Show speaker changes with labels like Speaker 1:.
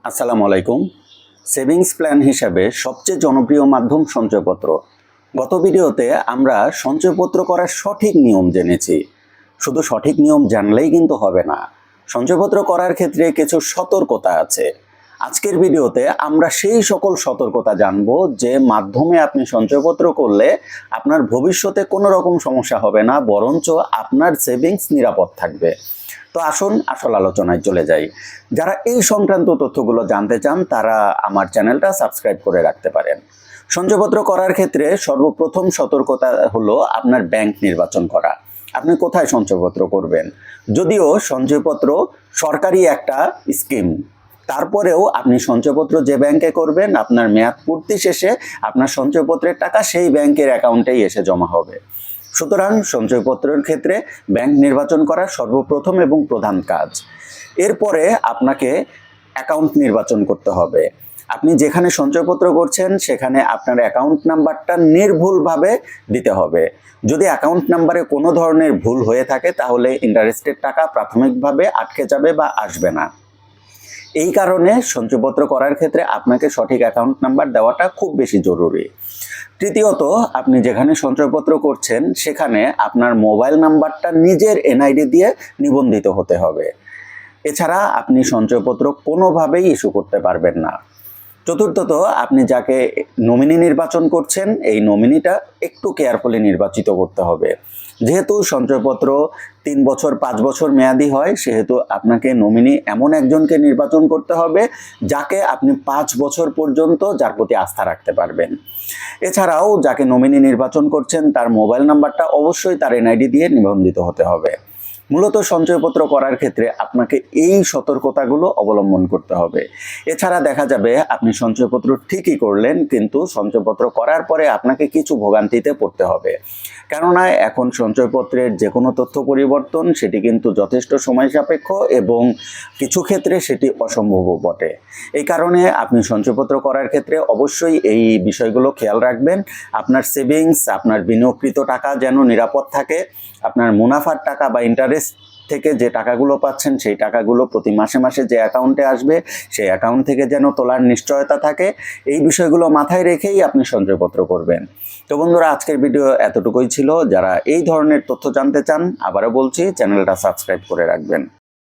Speaker 1: আসসালামু আলাইকুম। Savings plan হিসাবে সবচেয়ে জনপ্রিয় মাধ্যম সঞ্চয়পত্র। গত ভিডিওতে আমরা সঞ্চয়পত্র করার সঠিক নিয়ম জেনেছি। শুধু সঠিক নিয়ম জানলেই কিন্তু হবে না, সঞ্চয়পত্র করার ক্ষেত্রে কিছু সতর্কতা আছে। আজকের ভিডিওতে আমরা সেই সকল সতর্কতা জানব যে মাধ্যমে আপনি সঞ্চয়পত্র করলে আপনার ভবিষ্যতে কোনো রকম সমস্যা হবে না, বরঞ্চ আপনার সেভিংস নিরাপদ থাকবে। তো আসুন আসল আলোচনায় চলে যাই। যারা এই সংক্রান্ত তথ্যগুলো জানতে চান তারা আমার চ্যানেলটা সাবস্ক্রাইব করে রাখতে পারেন। সঞ্চয়পত্র করার ক্ষেত্রে সর্বপ্রথম সতর্কতা হলো আপনার ব্যাংক নির্বাচন করা। আপনি কোথায় সঞ্চয়পত্র করবেন? যদিও সঞ্চয়পত্র সরকারি একটা স্কিম, তারপরেও আপনি সঞ্চয়পত্র যে ব্যাংকে করবেন আপনার মেয়াদ পূর্তি শেষে আপনার সঞ্চয়পত্রের টাকা সেই ব্যাংকের অ্যাকাউন্টেই এসে জমা হবে। সুতরাং সঞ্চয়পত্রের ক্ষেত্রে ব্যাংক নির্বাচন করা সর্বপ্রথম এবং প্রধান কাজ। এরপরে আপনাকে অ্যাকাউন্ট নির্বাচন করতে হবে। আপনি যেখানে সঞ্চয়পত্র করছেন সেখানে আপনার অ্যাকাউন্ট নাম্বারটা নির্ভুলভাবে দিতে হবে। যদি অ্যাকাউন্ট নাম্বারে কোনো ধরনের ভুল হয়ে থাকে তাহলে ইন্টারেস্টের টাকা প্রাথমিকভাবে আটকে যাবে বা আসবে না। এই কারণে সঞ্চয়পত্র করার ক্ষেত্রে আপনাকে সঠিক অ্যাকাউন্ট নাম্বার দেওয়াটা খুব বেশি জরুরি। তৃতীয়ত, আপনি যেখানে সঞ্চয়পত্র করছেন সেখানে আপনার মোবাইল নাম্বারটা নিজের এনআইডি দিয়ে নিবন্ধিত হতে হবে। এছাড়া আপনি সঞ্চয়পত্র কোনোভাবেই ইস্যু করতে পারবেন না। চতুর্থত, আপনি যাকে নমিনি নির্বাচন করছেন এই নমিনিটা একটু কেয়ারফুলি নির্বাচিত করতে হবে। যেহেতু সঞ্চয়পত্র 3 বছর 5 বছর মেয়াদি হয়, সেহেতু আপনাকে নমিনি এমন একজনকে নির্বাচন করতে হবে যাকে আপনি 5 বছর পর্যন্ত যার প্রতি আস্থা রাখতে পারবেন। এছাড়াও যাকে নমিনি নির্বাচন করছেন তার মোবাইল নাম্বারটা অবশ্যই তার এনআইডি দিয়ে নিবন্ধিত হতে হবে। মূলত সঞ্চয়পত্র করার ক্ষেত্রে আপনাকে এই সতর্কতাগুলো অবলম্বন করতে হবে। এছাড়া দেখা যাবে আপনি সঞ্চয়পত্র ঠিকই করলেন, কিন্তু সঞ্চয়পত্র করার পরে আপনাকে কিছু ভোগান্তিতে পড়তে হবে। কেননা এখন সঞ্চয়পত্রের যে কোনো তথ্য পরিবর্তন সেটি কিন্তু যথেষ্ট সময় সাপেক্ষ এবং কিছু ক্ষেত্রে সেটি অসম্ভবও বটে। এই কারণে আপনি সঞ্চয়পত্র করার ক্ষেত্রে অবশ্যই এই বিষয়গুলো খেয়াল রাখবেন। আপনার সেভিংস, আপনার বিনিয়োগকৃত টাকা যেন নিরাপদ থাকে, আপনার মুনাফার টাকা বা ইন্টারেস্ট থেকে যে টাকাগুলো পাচ্ছেন সেই টাকাগুলো প্রতি মাসে মাসে যে অ্যাকাউন্টে আসবে সেই অ্যাকাউন্ট থেকে যেন তোলার নিশ্চয়তা থাকে। এই বিষয়গুলো মাথায় রেখেই আপনি সঞ্চয়পত্র করবেন। তো বন্ধুরা, আজকের ভিডিও এতটুকুই ছিল। যারা এই ধরনের তথ্য জানতে চান আবারও বলছি চ্যানেলটা সাবস্ক্রাইব করে রাখবেন।